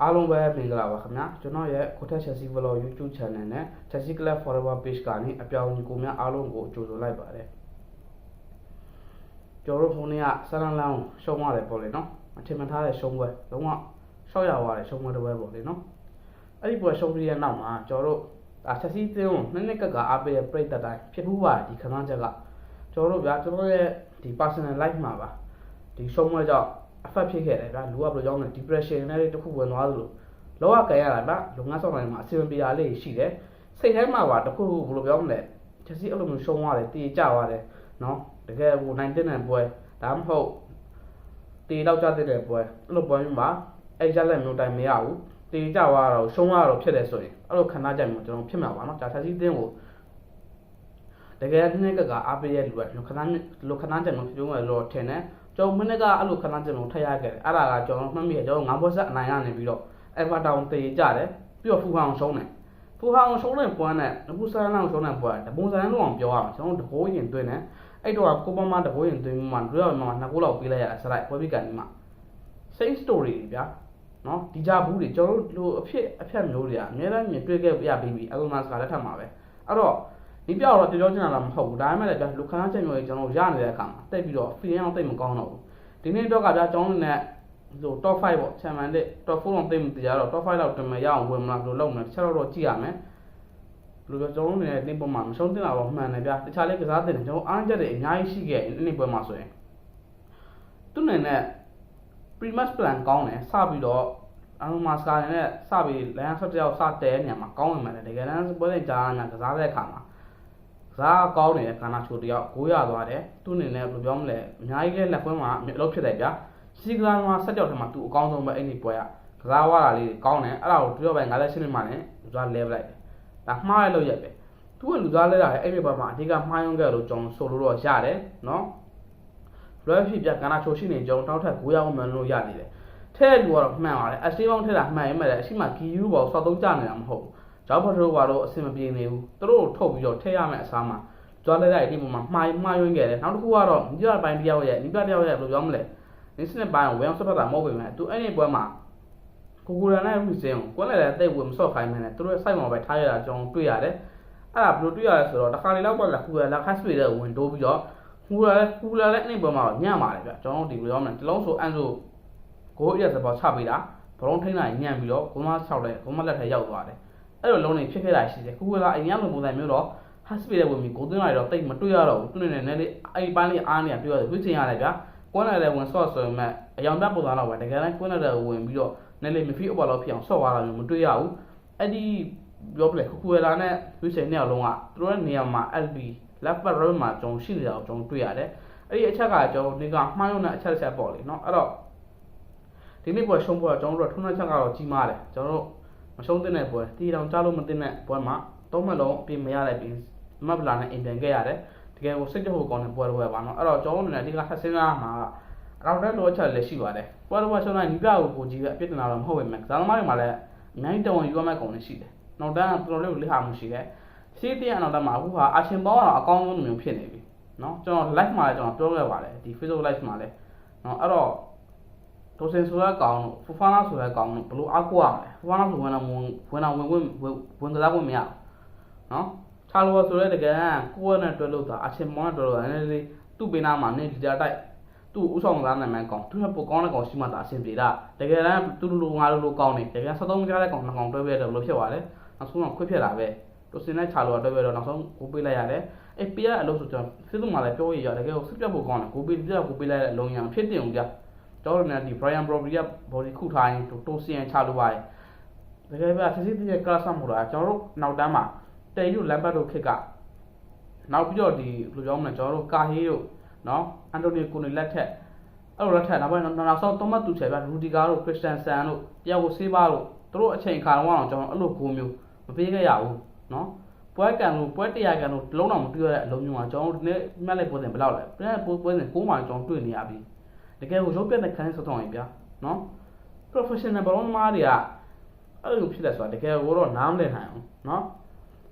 အားလုံးပဲမင်္ဂလာပါခင်ဗျာကျွန်တော်ရဲ့ကိုထက် Chelsea Vlog YouTube Channel နဲ့ Chelsea Club Forever Page ကနေအပြောင်းညီကိုများအားလုံးကိုကြိုဆိုလိုက်ပါတယ်ကျွန်တော်တို့ဖုန်းထဲကဆလန်လောင်းရှုံးရတယ်ပေါ့လေနော်အထင်မှထားတဲ့ရှုံးပွဲလုံးဝရှောက်ရသွားတယ်ရှုံးပွဲတစ်ပွဲပေါ့လေနော်အဲ့ဒီပွဲရှုံးပြီးတဲ့နောက်မှာကျွန်တော်တို့Chelsea တင်းကိုနှစ်ကအားပေးတဲ့ပြိတ္တတိုင်းဖြစ်ဘူးပါဒီခဏချက်ကကျွန်တော်တို့ဗျာကျွန်တော်ရဲ့ဒီ personal life မှာပါဒီရှုံးပွဲကြောင့်affect ဖြစ်ခဲ့တယ်ဗျာလူကဘယ်လိုကြောင့်လဲ depression နဲ့တခုဝင်သွားသလိုလောကကြရတာဗျလုပ်ငန်းဆောင်တိုင်းမှာအစီအမံပြားလေးရှိတယ်စိတ်ထဲမှာပါတခုဘယ်လိုပြောမလဲချက်စီအဲ့လိုမျိုးရှုံးသွားတယ်တည်ကြသွားတယ်နော်တကယ်ဟိုနိုင်တဲ့နယ်ပွဲဒါမှမဟုတ်တည်တော့ကြတဲ့ပွဲအဲ့လိုပွဲမျိုးမှာအဲ့ရက်လက်မျိုးတိုင်းမရဘူးတည်ကြသွားတော့ရှုံးသွားတော့ဖြစ်တယ်ဆိုရင်အဲ့လိုခံစားကြမျိုးကျွန်တော်ဖြစ်မှာပါနော်ဒါချက်စီတင်းကိုတကယ်နှစ်ကအားပေးရဲ့လူကခဏချက်မျိုးပြုံးရတော့ထင်တယ်ကျွန်တော်မနေ့ကအဲ့လိုခဏချက်မျိုးထည့်ရခဲ့တယ်အဲ့ဒါကကျွန်တော်မှတ်မိရကျွန်တော်9ဘွက်ဆက်အနိုင်ရနေပြီးတော့Everton တည်ကြတယ်ပြီးတော့ဖူဟောင်ရှုံးတယ်ဖူဟောင်ရှုံးတဲ့ပွဲနဲ့အခုဆန်လောင်းရှုံးတဲ့ပွဲတပုံစံလုံးအောင်ပြောရအောင်ကျွန်တော်တကိုးရင်သွင်းတယ်အဲ့တော့ကိုပမာတကိုးရင်သွင်းမှတို့ရမှာ2ကိုးလောက်ပေးလိုက်ရစလိုက်ပွဲပြီးကန်ဒီမှာ same story ဗျာနော်ဒီကြဘူးတွေကျွန်တော်တို့လိုအဖြစ်မျိုးတွေကအများအားမြင်တွေ့ခဲ့ရပြီးပြီအခုမှစကားလက်ထပ်မှာပဲအဲ့တော့ဒီပြောတော့ပြောချင်တာတော့မဟုတ်ဘူးဒါပေမဲ့လည်းလူခန်းချက်မျိုးတွေကျွန်တော်ရနေတဲ့အခါမှာတိတ်ပြီးတော့ feeling အောင်တိတ်မကောင်းတော့ဘူးဒီနေ့တော့ကဗျာကျွန်တော်နဲ့ဆို top 5ပေါ့ Champions League top 4တော့သိမသိရတော့ top 5လောက်တင်မရအောင်ဝင်မလားဘယ်လိုလုပ်မလဲတခြားတော့ကြည့်ရမယ်ဘယ်လိုကျွန်တော်တို့နေတဲ့နေ့ပေါ်မှာမရှုံးတင်တာတော့မှန်တယ်ဗျာတခြားလေးကစားတင်တယ်ကျွန်တော်အားချက်တွေအများကြီးရှိခဲ့နေ့ပွဲမှာဆိုရင်သူနဲ့ pre-match plan ကောင်းတယ်စပြီးတော့အလုံးမစကားနဲ့စပြီးလမ်းဆက်တယောက်စတဲနေမှာကောင်းဝင်မှတယ်တကယ်တမ်းပွဲစဉ်ကြားနေတာကစားတဲ့အခါမှာစားကောင်းနေတဲ့ခန္ဓာချိုတယောက်ကိုရသွားတယ်သူနဲ့လည်းဘယ်လိုပြောမလဲအများကြီးလည်းလက်ပွဲမှာအလုပ်ဖြစ်တယ်ဗျာစီကလာမှာဆက်ကြောက်ထဲမှာသူအကောင်းဆုံးပဲအဲ့ဒီပွဲကကစားဝါတာလေးကောင်းတယ်အဲ့ဒါကိုပြောပိုင်58မိနစ်မှလည်းလူသားလဲပလိုက်တယ်ဒါမှားရလို့ရက်ပဲသူကလူသားလဲတာအဲ့ဒီဘက်မှာအဓိကမှားယွင်းခဲ့လို့ကျွန်တော်ဆိုလို့တော့ရတယ်နော်လွယ်ဖြစ်ပြကနာချိုရှိနေကျွန်တော်တောက်ထက်900အောင်မှန်လို့ရနေတယ်ထဲလူကတော့မှန်ပါတယ်အစီပေါင်းထဲတာမှန်ရင်မှလည်းအရှိမကီယူပေါ်စောက်သုံးကြနေတာမဟုတ်ဘူးဂျောက်ဖတ်တို့ကတော့အဆင်မပြေနေဘူးသူတို့ထုတ်ပြီးတော့ထဲရမယ်အစားမှာကြွားလဲတဲ့ဒီပုံမှာမှားယွင်းခဲ့တယ်နောက်တစ်ခုကတော့ဒီကပိုင်းတယောက်ရဲ့ဒီကတယောက်ရဲ့ဘယ်လိုပြောမလဲဒီစနစ်ပိုင်းဝင်ဆော့တာမဟုတ်ပေမဲ့သူအဲ့ဒီပွဲမှာကိုရန်နဲ့ရုစင်းကိုကွန်းလည်းတိတ်ဝင်မဆော့ခိုင်းမှန်းနဲ့သူတို့ရဲ့ site မှာပဲထားရတာကျွန်တော်တွေ့ရတယ်အဲ့ဒါဘယ်လိုတွေ့ရလဲဆိုတော့တစ်ခါလေလောက်တော့ကူရလာခတ်ဆွေတဲ့ဝင်တိုးပြီးတော့ကူရလည်းအဲ့ဒီပွဲမှာညံ့ပါတယ်ဗျကျွန်တော်ဒီဘယ်လိုပြောမလဲတလုံးဆိုအန်ဆိုဂိုးရက်စပေါ်ချပေးတာဘလုံးထိန်းလိုက်ညံ့ပြီးတော့ဂိုးမ6တဲ့ဂိုးမလက်ထဲရောက်သွားတယ်အဲ့လိုလုံးနေဖြစ်ခဲ့တာရှိတယ်ကူရလာအရင်ကလိုပုံစံမျိုးတော့ဟတ်စပီတဲ့ဝင်ပြီးဂိုးသွင်းလိုက်တော့တိတ်မတွေ့ရတော့ဘူးသူနဲ့လည်းအဲ့ဒီပိုင်းလေးအားနေပြောရတယ်ဝိချင်ရတယ်ဗျာကွန်းလည်းဝင်ဆော့ဆိုမှအယောင်ပြပုံစံတော့ပဲတကယ်တမ်းကွန်းလည်းဝင်ပြီးတော့နယ်လေမဖီအပေါ်လောက်ဖြစ်အောင်ဆော့သွားတာမျိုးမတွေ့ရဘူးအဲ့ဒီပြောပလေကူရလာနဲ့ဝိချင်နှစ်ယောက်လုံးကသူတို့ရဲ့နေရာမှာ LB left back row မှာကျွန်တော်ရှိနေတာကိုကျွန်တော်တွေ့ရတယ်အဲ့ဒီအချက်ကကျွန်တော်ဒီကမှားရုံနဲ့အချက်ပေါ့လေနော်အဲ့တော့ဒီနေ့ပွဲရှုံးပွဲကျွန်တော်တို့ထုံးတဲ့ချက်ကတော့ကြီးမားတယ်ကျွန်တော်တို့မရှုံးတဲ့ပွဲတီတောင်ကြားလို့မတင်တဲ့ပွဲမှာသုံးမှလုံးအပြင်မရတဲ့ပြီးမတ်ပလာနဲ့အင်ပြန်ခဲ့ရတယ်တကယ်ကိုစိတ်တဟုတ်ကောင်းတဲ့ပွဲတော့ပါနော်အဲ့တော့ကျွန်တော်တို့လည်းအဓိကဆက်စင်းသားမှာအောက်တဲ့လိုချက်လည်းရှိပါတယ်ပွဲတော့ရှုံးလိုက်ညီပြကိုကြီးပဲအပြစ်တင်တာတော့မဟုတ်ပဲမဲ့ဇာသမားတွေမှာလည်းအများကြီးတောင်းယူရမယ့်ကောင်တွေရှိတယ်နောက်တန်းတော်တော်လေးကိုလိဟာမှုရှိတယ်စီးတဲ့နောက်တန်းမှာအခုဟာအရှင်ပေါင်းကတော့အကောင်းဆုံးမျိုးဖြစ်နေပြီနော်ကျွန်တော် live မှာလည်းကျွန်တော်ပြောခဲ့ပါတယ်ဒီ Facebook live မှာလည်းနော်အဲ့တော့တိုစင်ဆိုတဲ့ကောင်တို့ဖူဖာနာဆိုတဲ့ကောင်တို့ဘလို့အကူရမလဲဖူဖာနာဆိုဝင်ကစားခွင့်မရနော်ချာလိုဆိုတဲ့တကယ်ကိုယ်နဲ့တွဲလို့တာအချင်းမောင်းနဲ့တွဲလို့တာနည်းနည်းသူ့ပေးနာမှာနေလီတာတိုက်သူ့ဥဆောင်သားနိုင်မှန်းကောင်သူ့ပိုကောင်းတဲ့ကောင်ရှိမှသာအဆင်ပြေတာတကယ်တမ်းသူ့လိုငါလိုကောင်းနေတကယ်73ကြားတဲ့ကောင်နှစ်ကောင်တွဲပြတယ်လို့ဖြစ်သွားတယ်နောက်ဆုံးတော့ခွေ့ဖြစ်လာပဲတိုစင်နဲ့ချာလိုတွဲပြတော့နောက်ဆုံးကိုပေးလိုက်ရတယ်အဲ့ပေးရအလုပ်ဆိုတော့စစ်သူမှလည်းပြောရတကယ်ကိုစစ်ပြတ်ဖို့ကောင်းတယ်ကိုပေးလိုက်တဲ့အလုံးရံဖြစ်တင်အောင်ကြကျွန်တော်တို့ဒီ Brian Brobby က body ခုထားရင်တိုစင်ချလို့ပါတယ်တကယ်ပဲစစ်စစ်ရဲ့ကလပ်ဆမ်မို့လားကျွန်တော်တို့နောက်တန်းမှာတေယူလမ်ဘတ်တို့ခစ်ကနောက်ပြီးတော့ဒီဘယ်လိုပြောမလဲကျွန်တော်တို့ကာဟီးတို့နော်အန်တိုနီကိုနီလက်ထက်အဲ့လိုလက်ထက်နောက်ပိုင်းနောက်ဆုံးသုံးမှတ်သူချေပြရူဒီကာတို့ခရစ်စတန်ဆန်တို့တရားကိုဆေးပါတို့တို့အချိန်ခါတော့ကျွန်တော်အဲ့လိုဂိုးမျိုးမပေးခဲ့ရဘူးနော်ပွဲကန်လို့ပွဲတရားကန်လို့လုံးတော့မတွေ့ရတဲ့အလုံးမျိုးမှာကျွန်တော်တို့ဒီနေ့မှတ်လိုက်ပွဲစဉ်ဘယ်လောက်လဲပွဲစဉ်6မှကျွန်တော်တွေ့နေရပြီတကယ်ကိုရုပ်ပြတဲ့ခန်းစတော့ရင်ဗျာနော် professional ဘောလုံးမားတွေကအဲ့လိုဖြစ်တယ်ဆိုတာတကယ်ကိုတော့နားမလည်နိုင်အောင်နော်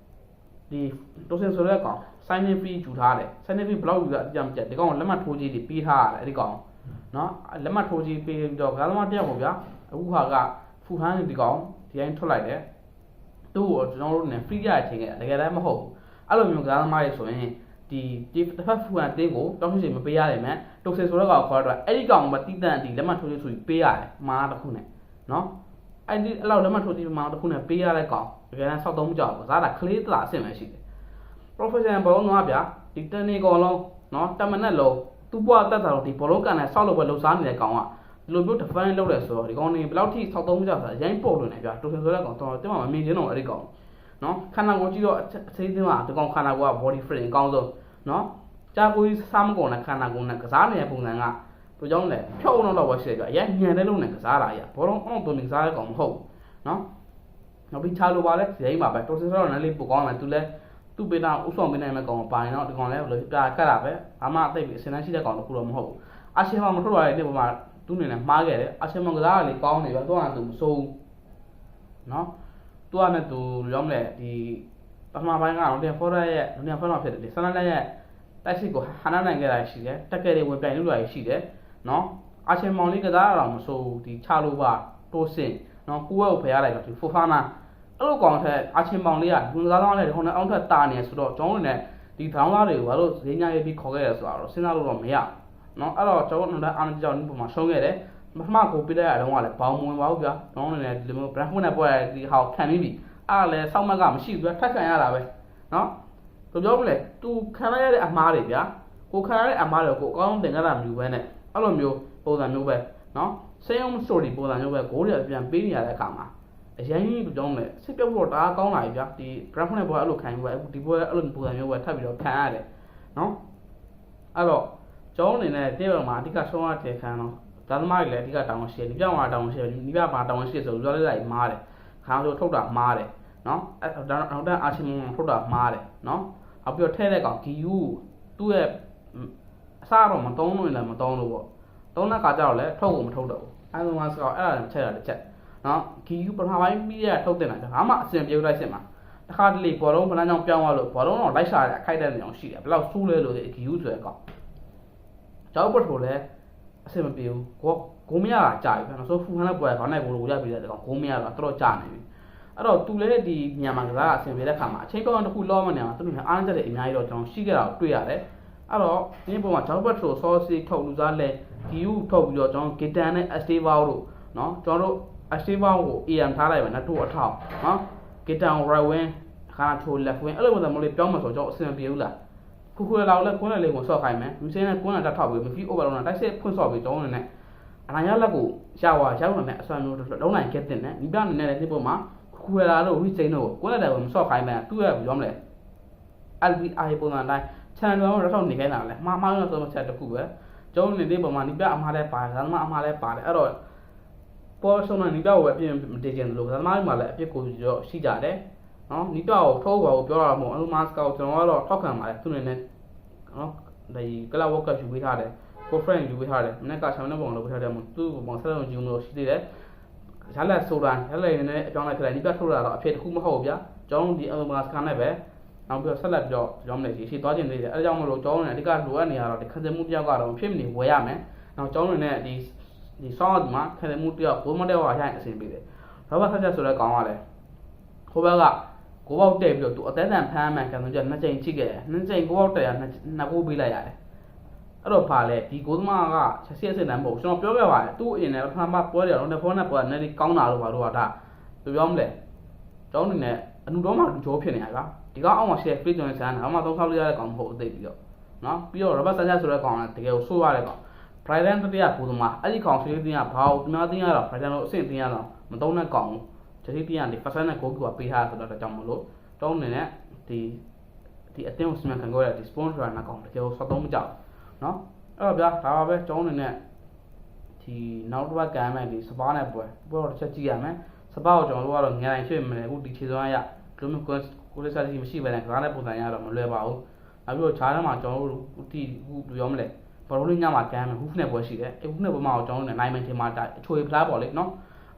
ဒီတိုစင်ဆိုတဲ့ကောင် signing fee ယူထားတယ် signing fee ဘယ်လောက်ယူတာအကြမ်းကြက်ဒီကောင်လက်မှတ်ထိုးကြီးတွေပေးထားရတယ်အဲ့ဒီကောင်နော်လက်မှတ်ထိုးကြီးပေးတော့ကားသမားတယောက်ပေါ့ဗျာအခုဟာက ဖူဟန်းဒီကောင်ဒီတိုင်းထွက်လိုက်တယ်သူ့ကိုကျွန်တော်တို့နဲ့ free ရချင်းခဲ့တကယ်တမ်းမဟုတ်ဘူးအဲ့လိုမျိုးကစားသမားတွေဆိုရင်ဒီတစ်ဖက်ဖူဟန်တင်းကိုတောင်းရှိမပေးရတယ်မယ်တုတ်ဆေဆိုတဲ့ကောင်ခေါ်တော့အဲ့ဒီကောင်မတိတန်ဒီလက်မှတ်ထိုးလို့ဆိုပြီးပေးရတယ်မားတစ်ခုနဲ့နော်အဲ့ဒီအဲ့လောက်လက်မှတ်ထိုးပြီးမားတစ်ခုနဲ့ပေးရတဲ့ကောင်တကယ်တမ်းစောက်သုံးကြဘူးကစားတာကလေးတလားအဆင့်ပဲရှိတယ် professional ဘောလုံးတော့ဗျာဒီတန်နေကောင်လုံးနော်တမနက်လုံးသူ့ဘွားတက်တာတော့ဒီဘောလုံးကန်နဲ့ဆောက်လို့ပဲလှုပ်ရှားနေတဲ့ကောင်ကဒီလိုမျိုး define လုပ်တယ်ဆိုတော့ဒီကောင်နေဘယ်လောက်ထိစောက်သုံးကြဆိုတာအရင်ပို့လို့နေဗျာတုတ်ဆေဆိုတဲ့ကောင်တော့တင်မှာမမြင်ချင်းတော့အဲ့ဒီကောင်နော်ခန္ဓာကိုယ်ကြည့်တော့အသေးသေးမှာဒီကောင်ခန္ဓာကိုယ်က body frame အကောင်းဆုံးနော်ကြာကိုကြီးစားမကုန်တဲ့ခန္ဓာကိုယ်နဲ့ကစားနေတဲ့ပုံစံကတို့ကြောင့်လည်းဖြုတ်အောင်တော့ပဲရှိတယ်ကြအရင်ညံတဲ့လုံးနဲ့ကစားတာရဘောလုံးအောင်တုံးနေကစားတဲ့ကောင်မဟုတ်နော်နောက်ပြီးချာလိုပါလဲဒီအိမ်မှာပဲတိုးစင်ဆိုတော့လည်းလေးပိုကောင်းတယ်သူလည်းသူ့ပေးတာဥဆောင်ပေးနိုင်မဲ့ကောင်ပါရင်တော့ဒီကောင်လည်းဘယ်လိုပြကတ်တာပဲဘာမှအသိပြီးအစင်တန်းရှိတဲ့ကောင်တခုတော့မဟုတ်ဘူးအရှင်မမထုတ်ရတဲ့နေ့ပေါ်မှာသူ့အနေနဲ့မှားခဲ့တယ်အရှင်မကစားကလေးကောင်းနေပြီတော့သူမစိုးဘူးနော်သူကနဲ့သူရောမလဲဒီပထမပိုင်းကတော့တင်ဖော်ရရဲ့တင်ဖော်တော့ဖြစ်တယ်ဆန္ဒလက်ရဲ့တိုက်စစ်ကိုဟာနာနိုင်ခဲ့တာရှိတယ်တက်ခဲ့တွေဝင်ပြိုင်လို့ရရှိတယ်နော်အချင်းမောင်လေးကစားတော့မဆိုးဒီချလို့ပါတိုးစင်နော်ကိုယ့်ရဲ့ကိုဖယ်ရလိုက်တော့ဒီဖိုဖာနာအဲ့လိုကောင်ထက်အချင်းမောင်လေးကလူကစားတော့လည်းဒီခုနဲ့အောက်ထက်တာနေဆိုတော့ကျွန်တော်တို့လည်းဒီဒေါင်းသားတွေကိုဘာလို့ဈေးညာရေးပြီးခေါ်ခဲ့ရဆိုတော့စဉ်းစားလို့တော့မရနော်အဲ့တော့ကျွန်တော်တို့အားကြောင့်ဒီပုံမှာရှုံးခဲ့တယ်ပထမကိုပြလိုက်ရတော့ကလည်းဘောင်းမဝင်ပါဘူးဗျာကျွန်တော်တို့လည်းဒီလိုမျိုး brand နဲ့ပွဲရဒီဟောက်ခံပြီးပြီအဲ့လည်းစောက်မက်ကမရှိဘူးဗျာထက်ခံရတာပဲနော်တို့ပြောမလဲသူခံရတဲ့အမားတွေဗျာကိုခံရတဲ့အမားတွေကိုအကောင်းတင်ကြတာမျိုးပဲနဲ့အဲ့လိုမျိုးပုံစံမျိုးပဲနော်စိတ်အောင် story ပုံစံမျိုးပဲဂိုးတွေပြန်ပေးနေရတဲ့အခါမှာအရင်တို့ပြောမလဲစစ်ပြုတ်တော့တအားကောင်းလာပြီဗျာဒီ brand နဲ့ပွဲအဲ့လိုခံပြီးပဲဒီပွဲအဲ့လိုပုံစံမျိုးပဲထပ်ပြီးတော့ခံရတယ်နော်အဲ့တော့ကျွန်တော်အနေနဲ့တေးပေါ်မှာအဓိကဆုံးရတဲ့ခံတော့ဒါသမားတွေလည်းအဓိကတောင်းရှိတယ်ဒီပြောင်းမှာတောင်းရှိတယ်ဒီပြမှာတောင်းရှိတယ်ဆိုပြောလိုက်လိုက်မားတယ်ခါဆိုထုတ်တာမားတယ်နော်အဲ့တော့တန်းအာချီမုံထုတ်တာမားတယ်နော်နောက်ပြီးတော့ထဲတဲ့ကောင်ဂီယူသူ့ရဲ့အစားတော့မတုံးလို့လည်းမတုံးလို့ပေါ့တုံးတဲ့ခါကျတော့လည်းထုတ်ကိုမထုတ်တော့ဘူးအဲ့လိုမှဆိုတော့အဲ့ဒါလည်းချက်တာတစ်ချက်နော်ဂီယူပထမပိုင်းပြီးရထုတ်တင်တာဘာမှအဆင်ပြေလိုက်စင်မှာတစ်ခါတလေဘောလုံးဘလန်းကြောင်ပြောင်းသွားလို့ဘောလုံးတော့လိုက်ရှာတဲ့အခိုက်တဲ့နေအောင်ရှိတယ်ဘယ်လောက်စူးလဲလို့ဂီယူဆိုတဲ့ကောင်ကျောက်ပထိုလည်းအဆင်မပြေဘူးဂိုးမရတာကြာပြီနော်ဆိုဖူဟန်နဲ့ပွဲခေါင်းနဲ့ဘိုးလိုရပြီးတဲ့ကောင်ဂိုးမရတော့တော်တော်ကြာနေပြီအဲ့တော့သူလည်းဒီညမှာကစားအဆင်ပြေတဲ့ခါမှာအချိန်ပေါင်းတစ်ခုလောမနေအောင်သူတို့အားနည်းချက်တွေအများကြီးတော့ကျွန်တော်ရှိခဲ့တာကိုတွေ့ရတယ်အဲ့တော့ဒီပုံမှာဂျောက်ဘတ်ထရိုဆောစီထုတ်လူစားလဲဂီယူထုတ်ပြီးတော့ကျွန်တော်ဂီတန်နဲ့အစတေးဘောက်တို့နော်ကျွန်တော်တို့အစတေးဘောက်ကို AM ထားလိုက်ပဲနော်တို့အထောက်နော်ဂီတန် right wing ခါချို left wing အဲ့လိုပုံစံမျိုးလေးပြောင်းမှဆိုကျွန်တော်အဆင်ပြေဘူးလားခုလောက်လဲကွန်းလေးကိုဆော့ခိုင်းမယ်လူစင်းနဲ့ကွန်းနဲ့တက်ထောက်ပြီးမဖီး overload နဲ့တိုက်စစ်ဖွင့်ဆော့ပြီးကျွန်တော်နဲ့အနာရလက်ကိုရောက်လာတဲ့အစွမ်းမျိုးလုံးနိုင်ခဲ့တဲ့နဲ့ဒီပြအနေနဲ့လည်းဒီပုံမှာခုရလာလို့ဝိစိန်တို့ကွန်းလက်တယ်ကိုမဆော့ခိုင်းမယ်သူ့ရဲ့ပြောမလဲ LBI ပုံစံတိုင်း channel တော့တော့နေခိုင်းတာလဲမှားတော့ချက်တစ်ခုပဲကျွန်တော်နေဒီပုံမှာဒီပြအမှားလဲပါတယ်ဒါမှအမှားလဲပါတယ်အဲ့တော့ပေါ်ဆုံးနေဒီပြကိုပဲပြင်မတည်ကျင်လို့ဒါမှမှလည်းအပြစ်ကိုရှိကြတယ်နော်ဒီပြကိုထိုးပါကိုပြောတာမဟုတ်အလုံးမတ်စကောက်ကျွန်တော်ကတော့ထောက်ခံပါတယ်သူနေနဲ့နော်ဒီကလာဝက်ကယူပေးထားတယ်ကိုဖရန့်ယူပေးထားတယ်မနေ့ကဆောင်းနေပုံလုပ်ပေးထားတယ်သူ့ပုံဆက်လုံးယူလို့ရှိသေးတယ်ရလက်ဆိုတာရလက်နေနဲ့အကြောင်းလိုက်ခလိုက်ဒီပြထိုးတာတော့အဖြစ်တစ်ခုမဟုတ်ဗျာကျွန်တော်ဒီအလုံးမတ်စကနဲ့ပဲနောက်ပြီးဆက်လက်ပြီးတော့ကျွန်တော်လည်းရှိသွားခြင်းသေးတယ်အဲဒါကြောင့်မလို့ကျွန်တော်လည်းအဓိကလိုအပ်နေရတော့ဒီခက်စမှုတယောက်ကတော့ဖြစ်မနေဝယ်ရမယ်နောက်ကျွန်တော်လည်းဒီဆောင်းမှာခက်စမှုတယောက်ဘိုးမတဲ့ဟောရရင်အဆင်ပြေတယ်ဘာမှဆက်ချက်ဆိုတဲ့ကောင်ကလည်းဟိုဘက်ကကိုပေါက်တက်ပြီးတော့သူအသက်တန်ဖမ်းမှန်ကန်တော့ကျနှစ်ချိန်ချိခဲ့တယ်နှစ်ချိန်ကိုပေါက်တက်ရနှစ်ကိုပေးလိုက်ရတယ်အဲ့တော့ပါလေဒီကိုသမားကချက်စီအစစ်တန်းမဟုတ်ကျွန်တော်ပြောခဲ့ပါတယ်သူ့အရင်နဲ့ပထမပွဲတယ်တော့ဖုန်းနဲ့ပွဲနဲ့ကောင်းတာလို့ပါတော့ဒါပြောမလဲကျွန်တော်အနေနဲ့အနုတော်မှကြောဖြစ်နေရပါဒီကောင်အောက်မှာ share free ကျွန်တော်ဆန်းတာအမှသုံးဆောက်လို့ရတဲ့ကောင်မဟုတ်သိပြီးတော့နော်ပြီးတော့ rubber sanchez ဆိုတဲ့ကောင်ကတကယ်ကိုဆိုးရတဲ့ကောင် Brighton တတိယကိုသမားအဲ့ဒီကောင်ဆွေးတင်ကဘာလို့သူများတင်ရတော့ Brighton လို့အဆင့်တင်ရတော့မသုံးတဲ့ကောင်ချက်စီတင်ရဒီ first နဲ့ goal ကပေးထားဆိုတော့ကြောင့်မလို့တောင်းနေနဲ့ဒီအတင်းကိုစမခံကြရတဲ့ sponsor နာကောင်တကယ်ကိုစောက်သုံးမကြောက်နော်အဲ့တော့ဗျာဒါပါပဲကျောင်းနေနဲ့ဒီနောက်တစ်ပတ်ကန်မယ်ဒီစပါးနဲ့ပွဲတော့တစ်ချက်ကြည့်ရမယ်စပါးကိုကျွန်တော်တို့ကတော့ငယ်တိုင်းရွှေ့မယ်အခုဒီခြေစွမ်းရဒီလိုမျိုးကိုလေးစားစီမရှိပဲနဲ့ကားနဲ့ပုံစံရတော့မလွယ်ပါဘူးနောက်ပြီးတော့ခြားထဲမှာကျွန်တော်တို့ဒီဟူပြောမလဲဘာလို့လဲညမှာကန်မယ်ဟူးနဲ့ပွဲရှိတယ်ဟူးနဲ့ပွဲမှာကျွန်တော်တို့နိုင်မယ်ထင်မှာအချွေဖလားပေါ့လေနော်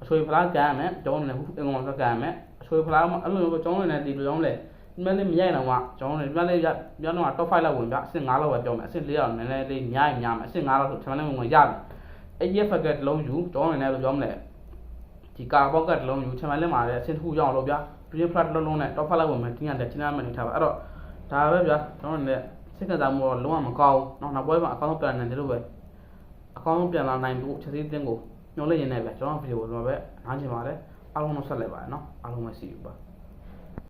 အချွေဖလားကန်ရမယ်ကျွန်တော်တို့လည်းဟူးအင်္ဂုံဆက်ကန်ရမယ်အချွေဖလားအဲ့လိုကျွန်တော်တို့လည်းဒီလိုမျိုးလေဒီမဲ့လေးမရိုက်တော့မှကျွန်တော်တို့ဒီမဲ့လေးပြောတော့ top 5 လောက်ဝင်ပြအဆင့်5လောက်ပဲပြောမယ်အဆင့်4လောက်နည်းနည်းလေးများမယ်အဆင့်5လောက်ဆိုကျွန်တော်လည်းဝင်ရမယ်အဲ့ဒီ effect တစ်လုံးယူကျွန်တော်လည်းပြောမလဲဒီ ဒီကာပေါက်ကတလုံးယူချင်မှလည်းမှာလည်းအဆင့်တစ်ခုရအောင်လို့ဗျာ green flag လုံးနဲ့တော့ဖတ်လိုက်ဝင်မယ်တင်းရတယ်ချင်းမှနေထားပါအဲ့တော့ဒါပဲဗျာကျွန်တော်လည်းစိတ်ကစားမှုတော့လုံးဝမကောင်းဘူးနောက်ပွဲမှာအကောင်းဆုံးပြန်နိုင်တယ်လို့ပဲအကောင်းဆုံးပြန်လာနိုင်ဖို့ချက်စီးတင်းကိုညှို့လိုက်ရင်လည်းဗျာကျွန်တော်ဗီဒီယိုတော့ပဲနားချင်ပါတယ်အားလုံးတော့ဆက်လိုက်ပါရနော်အားလုံးပဲစီပါ